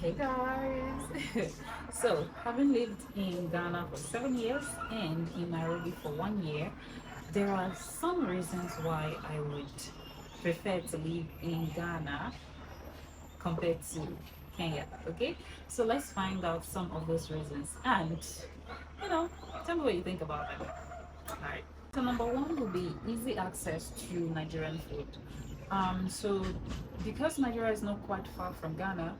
Hey guys! So, having lived in Ghana for 7 years and in Nairobi for 1 year, there are some reasons why I would prefer to live in Ghana compared to Kenya. Okay, so let's find out some of those reasons and you know, tell me what you think about them. Alright. So number one will be easy access to Nigerian food. So because Nigeria is not quite far from Ghana,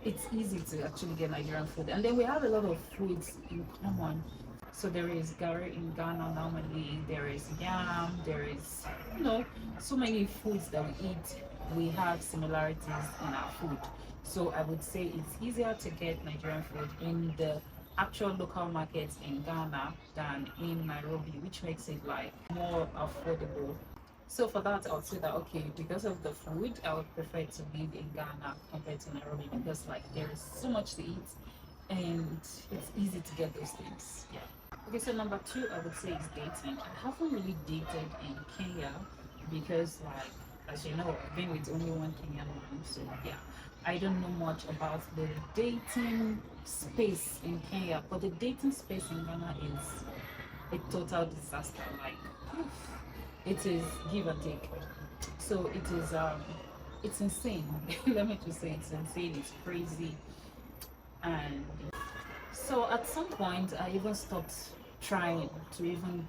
it's easy to actually get Nigerian food. And then we have a lot of foods in common. So there is gari in Ghana normally, there is yam, there is, you know, so many foods that we eat. We have similarities in our food. So I would say it's easier to get Nigerian food in the actual local markets in Ghana than in Nairobi, which makes it like more affordable. So for that, I would say that okay, because of the food, I would prefer to live in Ghana compared to Nairobi because like there is so much to eat and it's easy to get those things. Yeah. Okay, so number two, I would say is dating. I haven't really dated in Kenya because like as you know, I've been with only one Kenyan man, so yeah. I don't know much about the dating space in Kenya, but the dating space in Ghana is a total disaster. Like it is give and take. So it's insane. Let me just say it's insane, it's crazy. And so at some point I even stopped trying to even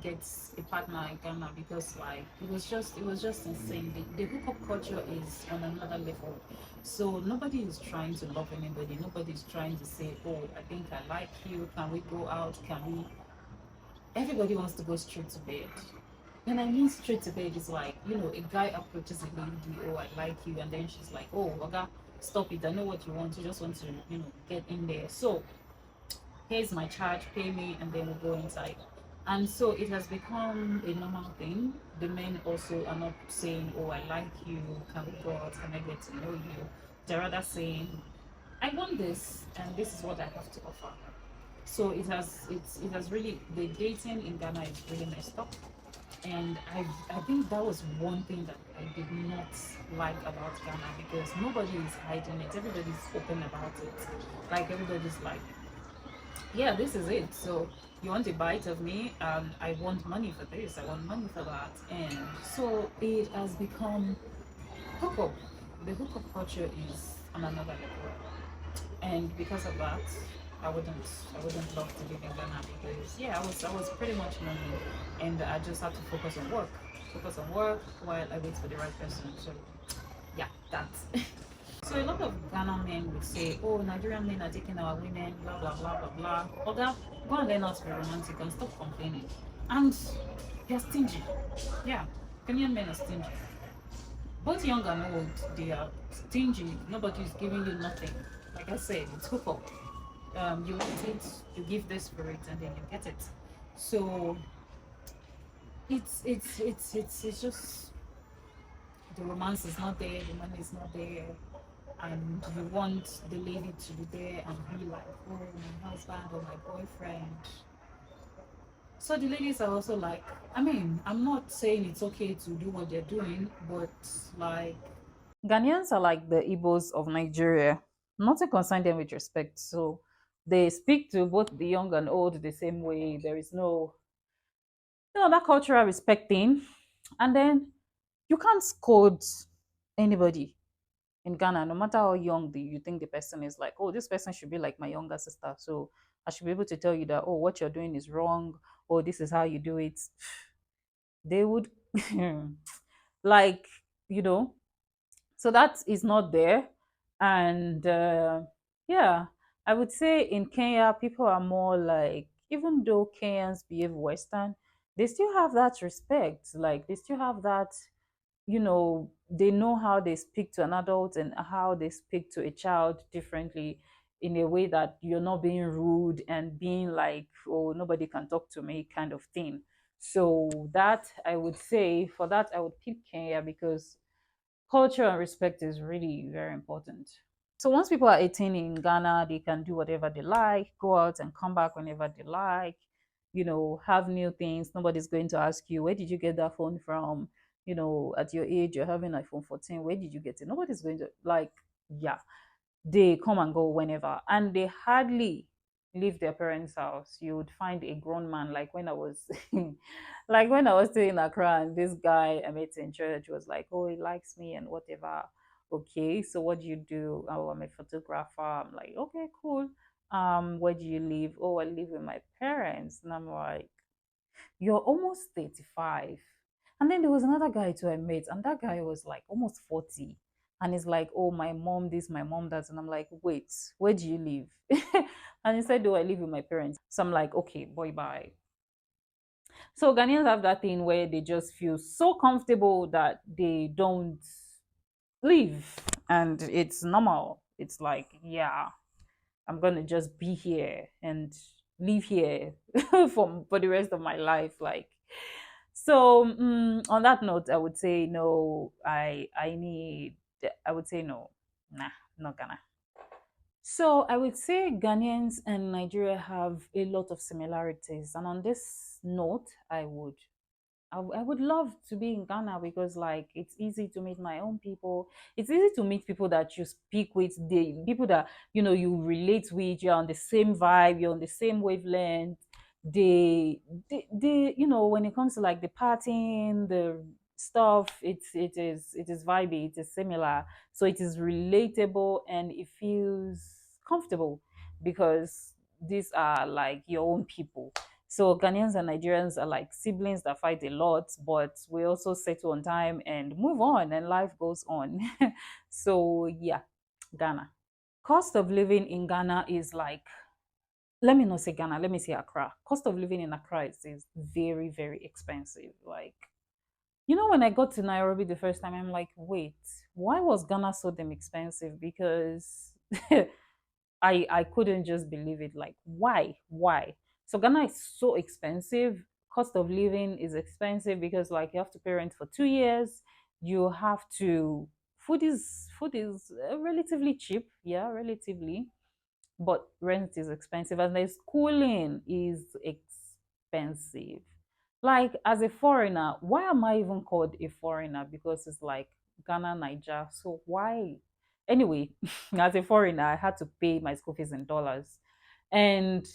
get a partner in Ghana because like it was just insane. The hookup culture is on another level. So nobody is trying to love anybody. Nobody is trying to say, oh, I think I like you. Can we go out? Can we Everybody wants to go straight to bed. When I mean straight to bed, it's like, a guy approaches a lady, oh, I like you, and then she's like, oh, Oga, stop it. I know what you want. You just want to, get in there. So here's my charge, pay me, and then we'll go inside. And so it has become a normal thing. The men also are not saying, oh, I like you, can we go out, can I get to know you? They're rather saying, I want this, and this is what I have to offer. So it has really, the dating in Ghana is really messed up, and I think that was one thing that I did not like about Ghana because nobody is hiding it. Everybody's open about it. Like everybody's like, yeah, this is it. So you want a bite of me? I want money for this. I want money for that. And so it has become hookup. The hookup culture is on another level, and because of that, I wouldn't love to live in Ghana because yeah, I was pretty much lonely, and I just had to focus on work while I wait for the right person. So yeah, that's so a lot of Ghana men would say, oh, Nigerian men are taking our women, blah blah blah blah blah. Oga, go and learn how to be romantic and stop complaining. And they're stingy. Yeah, Kenyan men are stingy. Both young and old, they are stingy. Nobody's giving you nothing. Like I said, it's hookup. You want it, you give this for it, and then you get it. So it's just the romance is not there, the money is not there, and you want the lady to be there and be like, oh, my husband or my boyfriend. So the ladies are also like, I mean, I'm not saying it's okay to do what they're doing, but like Ghanaians are like the Igbos of Nigeria. Nothing concern them with respect. So they speak to both the young and old the same way. There is no, that cultural respect thing. And then you can't scold anybody in Ghana, no matter how young you think the person is. Like, oh, this person should be like my younger sister. So I should be able to tell you that, oh, what you're doing is wrong, or this is how you do it. They would, like, you know, so that is not there. And yeah, I would say in Kenya people are more like, even though Kenyans behave western, they still have that respect. Like they still have that, they know how they speak to an adult and how they speak to a child differently, in a way that you're not being rude and being like, oh, nobody can talk to me kind of thing. So that, I would say, for that I would pick Kenya because culture and respect is really very important. So once people are 18 in Ghana, they can do whatever they like, go out and come back whenever they like, have new things. Nobody's going to ask you, where did you get that phone from? At your age, you're having iPhone 14. Where did you get it? Nobody's going to, like, yeah. they come and go whenever, and they hardly leave their parents' house. You would find a grown man, like when I was like when I was still in Accra, and this guy I met in church was like, oh, he likes me and whatever. Okay, so what do you do? Oh, I'm a photographer. I'm like, okay, cool. Where do you live? Oh, I live with my parents. And I'm like, you're almost 35. And then there was another guy too I met, and that guy was like almost 40. And he's like, oh, my mom this, my mom that. And I'm like, wait, where do you live? And he said, oh, I live with my parents. So I'm like, okay, boy, bye. So Ghanaians have that thing where they just feel so comfortable that they don't leave. And it's normal. It's like, yeah, I'm gonna just be here and live here for the rest of my life. Like, so on that note, I would say no. I need. I would say no. Nah, not gonna. So I would say Ghanaians and Nigeria have a lot of similarities, and on this note, I would love to be in Ghana because like it's easy to meet my own people. It's easy to meet people that you speak with, the people that you relate with, you're on the same vibe, you're on the same wavelength. They when it comes to like the partying, the stuff, it is vibey, it is similar. So it is relatable and it feels comfortable because these are like your own people. So Ghanaians and Nigerians are like siblings that fight a lot, but we also settle on time and move on, and life goes on. So yeah, Ghana. Cost of living in Ghana is like, let me not say Ghana, let me say Accra. Cost of living in Accra is very, very expensive. Like, when I got to Nairobi the first time, I'm like, wait, why was Ghana so damn expensive? Because I couldn't just believe it. Like, why? So Ghana is so expensive. Cost of living is expensive because like you have to pay rent for 2 years. You have to food is relatively cheap, yeah, relatively, but rent is expensive, and the schooling is expensive. Like as a foreigner, why am I even called a foreigner? Because it's like Ghana, Niger. So why? Anyway, as a foreigner, I had to pay my school fees in dollars, and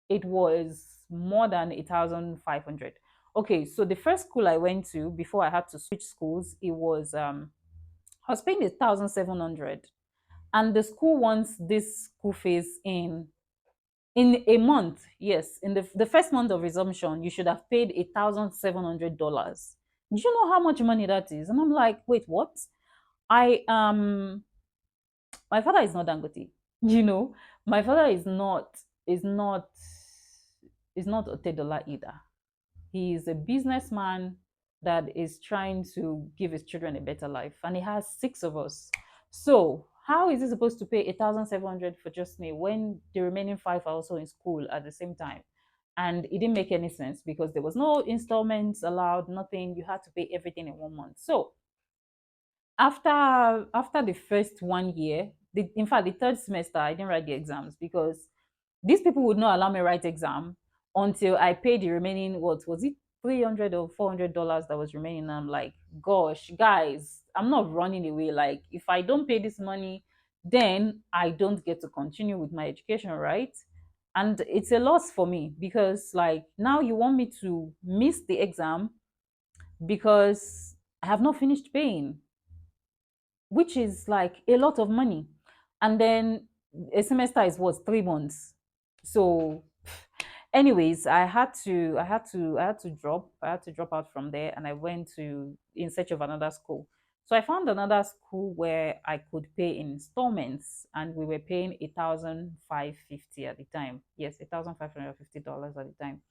it was more than 1,500. Okay, so the first school I went to before I had to switch schools, it was I was paying 1,700, and the school wants this school fees in a month. Yes, in the first month of resumption you should have paid $1,700. Do you know how much money that is? And I'm like, wait, what? I My father is not Dangote. you know my father is not Otedola either. He is a businessman that is trying to give his children a better life, and he has six of us. So how is he supposed to pay 1,700 for just me when the remaining five are also in school at the same time? And it didn't make any sense because there was no installments allowed, nothing. You had to pay everything in 1 month. So after the first 1 year, in fact the third semester, I didn't write the exams because these people would not allow me write exam until I paid the remaining, what was it, $300 or $400 that was remaining. And I'm like, gosh, guys, I'm not running away. Like, if I don't pay this money, then I don't get to continue with my education, right? And it's a loss for me because, like, now you want me to miss the exam because I have not finished paying, which is like a lot of money. And then a semester is what, 3 months. So anyways, I had to drop out from there, and I went to in search of another school. So I found another school where I could pay in installments, and we were paying 1,550 at the time. Yes, $1,550 at the time.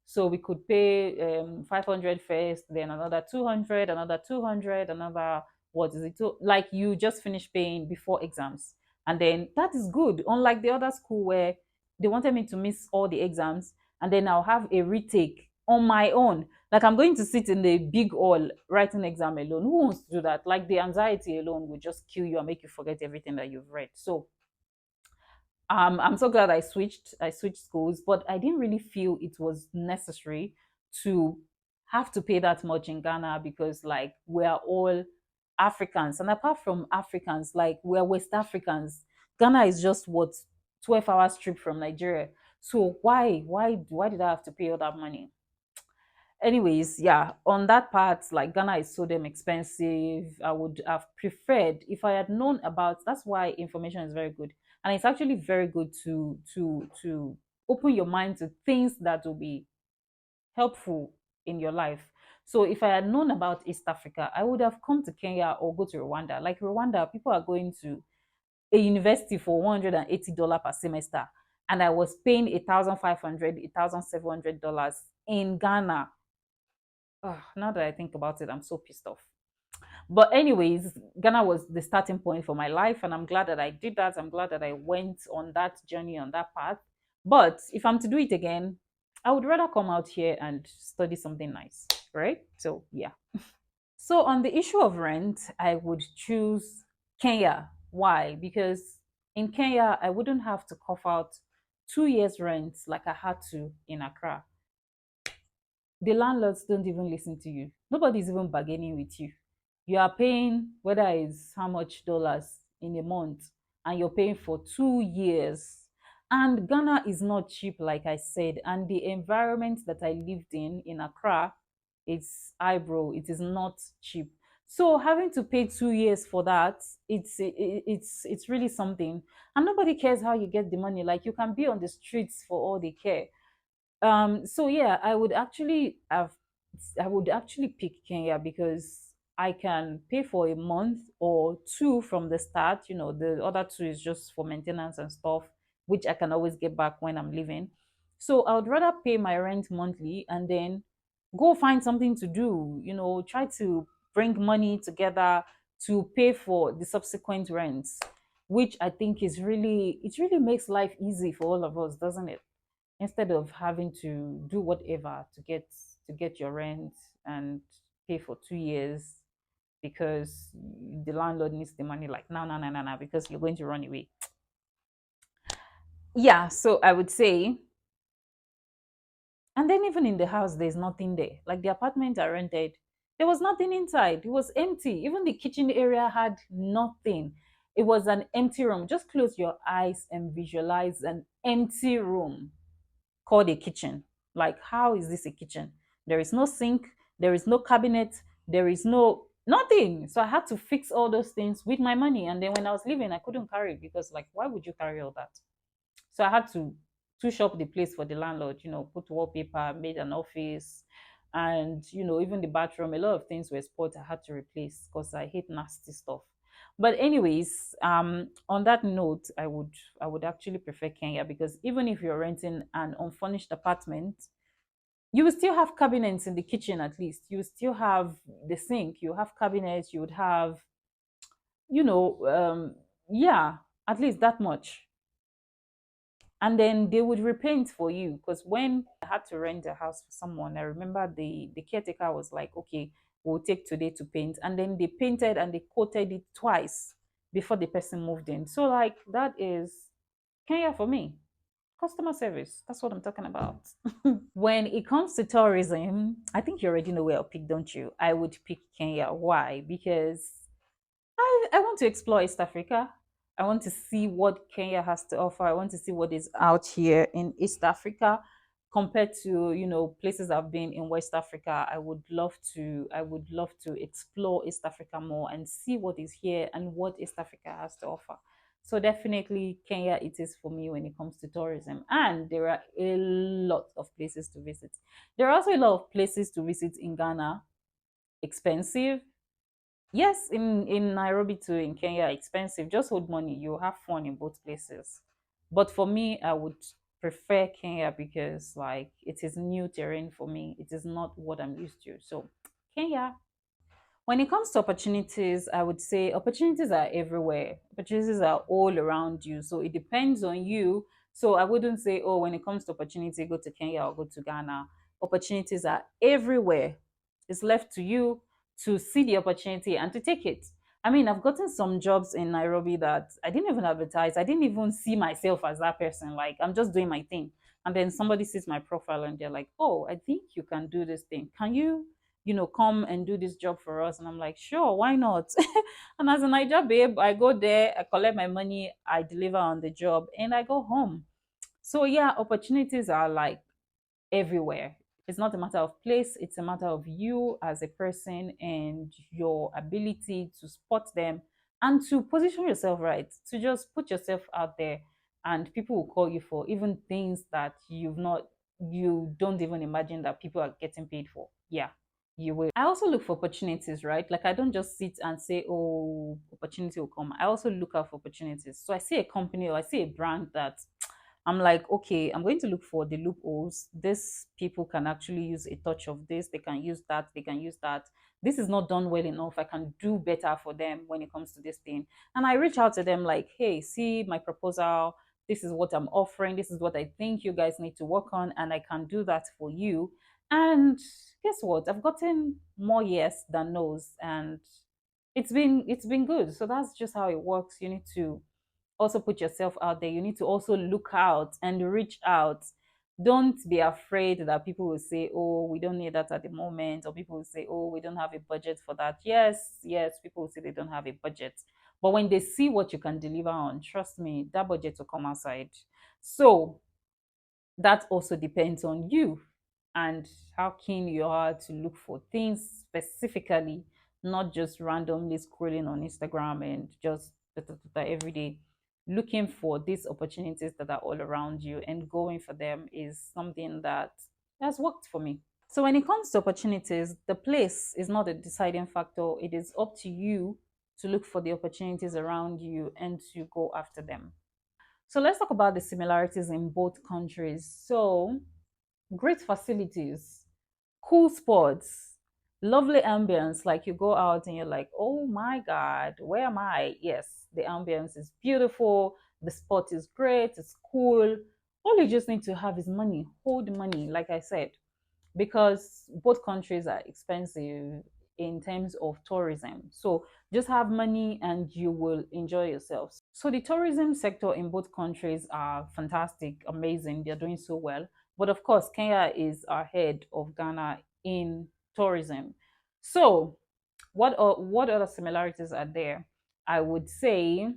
So we could pay 500 first, then another 200, another 200, another, what is it? So, like, you just finish paying before exams. And then that is good. Unlike the other school where they wanted me to miss all the exams and then I'll have a retake on my own. Like, I'm going to sit in the big hall writing exam alone. Who wants to do that? Like, the anxiety alone will just kill you and make you forget everything that you've read. So I'm so glad I switched schools, but I didn't really feel it was necessary to have to pay that much in Ghana because like we're all Africans. And apart from Africans, like we're West Africans. Ghana is just what 12 hours trip from Nigeria. So why did I have to pay all that money? Anyways, yeah, on that part, like Ghana is so damn expensive. I would have preferred if I had known about. That's why information is very good, and it's actually very good to open your mind to things that will be helpful in your life. So if I had known about East Africa, I would have come to Kenya or go to Rwanda. Like Rwanda, people are going to a university for $180 per semester, and I was paying 1,500, $1,700 in Ghana. Now that I think about it, I'm so pissed off. But anyways, Ghana was the starting point for my life, and I'm glad that I did that. I'm glad that I went on that journey, on that path. But if I'm to do it again, I would rather come out here and study something nice, right? So yeah. So on the issue of rent, I would choose Kenya. Why? Because in Kenya, I wouldn't have to cough out 2 years rent like I had to in Accra. The landlords don't even listen to you. Nobody's even bargaining with you. You are paying whether it's how much dollars in a month, and you're paying for 2 years. And Ghana is not cheap, like I said. And the environment that I lived in Accra, it's eyebrow. It is not cheap. So having to pay 2 years for that, it's really something. And nobody cares how you get the money. Like you can be on the streets for all they care. So yeah, I would actually pick Kenya because I can pay for a month or two from the start. The other two is just for maintenance and stuff, which I can always get back when I'm leaving. So I would rather pay my rent monthly and then go find something to do, try to bring money together to pay for the subsequent rents, which I think it really makes life easy for all of us, doesn't it? Instead of having to do whatever to get your rent and pay for 2 years because the landlord needs the money like no no no no no because you're going to run away. Yeah, so I would say, and then even in the house there's nothing there. Like the apartment I rented, there was nothing inside. It was empty. Even the kitchen area had nothing. It was an empty room. Just close your eyes and visualize an empty room called a kitchen. Like, how is this a kitchen? There is no sink, there is no cabinet, there is no nothing. So I had to fix all those things with my money. And then when I was leaving, I couldn't carry it because, like, why would you carry all that? So I had to touch up the place for the landlord, put wallpaper, made an office, and even the bathroom, a lot of things were spoiled. I had to replace because I hate nasty stuff. But anyways, on that note, I would actually prefer Kenya because even if you're renting an unfurnished apartment, you will still have cabinets in the kitchen. At least you will still have the sink, you have cabinets, you would have, you know yeah, at least that much. And then they would repaint for you, because when I had to rent a house for someone, I remember the caretaker was like, okay, we'll take today to paint, and then they painted and they coated it twice before the person moved in. So like that is Kenya for me. Customer service, that's what I'm talking about. When it comes to tourism, I think you already know where I'll pick, don't you? I would pick Kenya. Why? Because I want to explore East Africa. I want to see what Kenya has to offer. I want to see what is out here in East Africa compared to, places I've been in West Africa. I would love to explore East Africa more and see what is here and what East Africa has to offer. So definitely Kenya it is for me when it comes to tourism. And there are a lot of places to visit. There are also a lot of places to visit in Ghana. Expensive, yes, in Nairobi too, in Kenya, expensive. Just hold money. You have fun in both places. But for me, I would prefer Kenya because like it is new terrain for me. It is not what I'm used to. So Kenya. When it comes to opportunities, I would say opportunities are everywhere. Opportunities are all around you. So it depends on you. So I wouldn't say, oh, when it comes to opportunity, go to Kenya or go to Ghana. Opportunities are everywhere. It's left to you to see the opportunity and to take it. I mean, I've gotten some jobs in Nairobi that I didn't even advertise. I didn't even see myself as that person. Like, I'm just doing my thing. And then somebody sees my profile and they're like, oh, I think you can do this thing. Can you come and do this job for us. And I'm like, sure, why not? And as a Niger babe, I go there, I collect my money, I deliver on the job, and I go home. So yeah, opportunities are like everywhere. It's not a matter of place, it's a matter of you as a person and your ability to spot them and to position yourself right, to just put yourself out there, and people will call you for even things that you don't even imagine that people are getting paid for. Yeah, you will. I also look for opportunities, right? Like, I don't just sit and say, oh, opportunity will come. I also look out for opportunities. So I see a company or I see a brand that I'm like, okay, I'm going to look for the loopholes. These people can actually use a touch of this. They can use that. They can use that. This is not done well enough. I can do better for them when it comes to this thing. And I reach out to them like, hey, see my proposal. This is what I'm offering. This is what I think you guys need to work on. And I can do that for you. And guess what? I've gotten more yes than no's. And it's been good. So that's just how it works. You need to also put yourself out there. You need to also look out and reach out. Don't be afraid that people will say, oh, we don't need that at the moment, or people will say, oh, we don't have a budget for that. Yes, yes, people will say they don't have a budget. But when they see what you can deliver on, trust me, that budget will come outside. So that also depends on you and how keen you are to look for things specifically, not just randomly scrolling on Instagram and just every day. Looking for these opportunities that are all around you and going for them is something that has worked for me. So when it comes to opportunities, the place is not a deciding factor. It is up to you to look for the opportunities around you and to go after them. So let's talk about the similarities in both countries. So, great facilities, cool spots, lovely ambience. Like, you go out and you're like, oh my God, where am I? Yes, the ambience is beautiful, the spot is great, it's cool. All you just need to have is money, hold money, like I said, because both countries are expensive in terms of tourism. So just have money and you will enjoy yourself. So the tourism sector in both countries are fantastic, amazing. They're doing so well. But of course, Kenya is ahead of Ghana in tourism. So what other similarities are there? I would say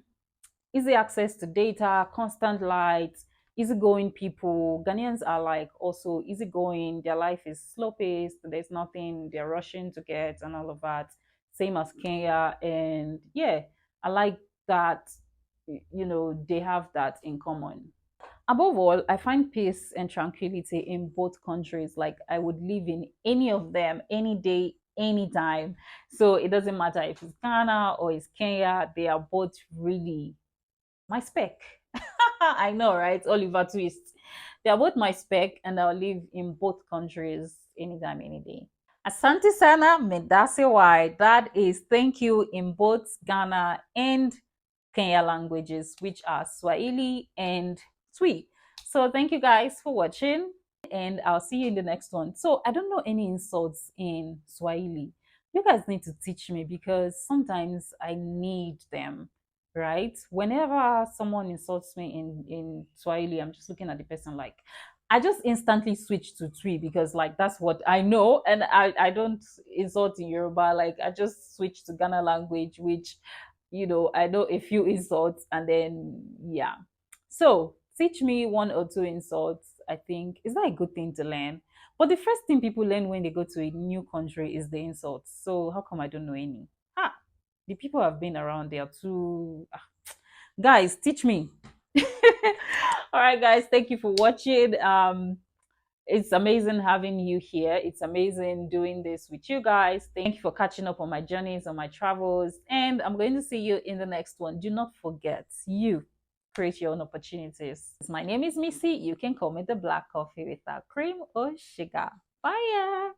easy access to data, constant light, easygoing people. Ghanaians are like also easygoing. Their life is slow paced. There's nothing they're rushing to get and all of that. Same as Kenya. And yeah, I like that, they have that in common. Above all, I find peace and tranquility in both countries. Like, I would live in any of them any day, anytime. So it doesn't matter if it's Ghana or it's Kenya, they are both really my spec. I know, right? Oliver Twist. They are both my spec, and I'll live in both countries anytime, any day. Asante sana, medase why. That is thank you in both Ghana and Kenya languages, which are Swahili and Twi. So thank you guys for watching, and I'll see you in the next one. So I don't know any insults in Swahili. You guys need to teach me because sometimes I need them, right? Whenever someone insults me in Swahili, I'm just looking at the person like, I just instantly switch to Twi because like that's what I know, and I don't insult in Yoruba. Like, I just switch to Ghana language, which I know a few insults, and then yeah. So teach me one or two insults. I think is that a good thing to learn? But the first thing people learn when they go to a new country is the insults. So how come I don't know any? Ah, the people have been around there too. Guys, teach me. All right, guys, thank you for watching. It's amazing having you here. It's amazing doing this with you guys. Thank you for catching up on my journeys, on my travels. And I'm going to see you in the next one. Do not forget, you create your own opportunities. My name is Missy. You can call me the Black Coffee without cream or sugar. Bye.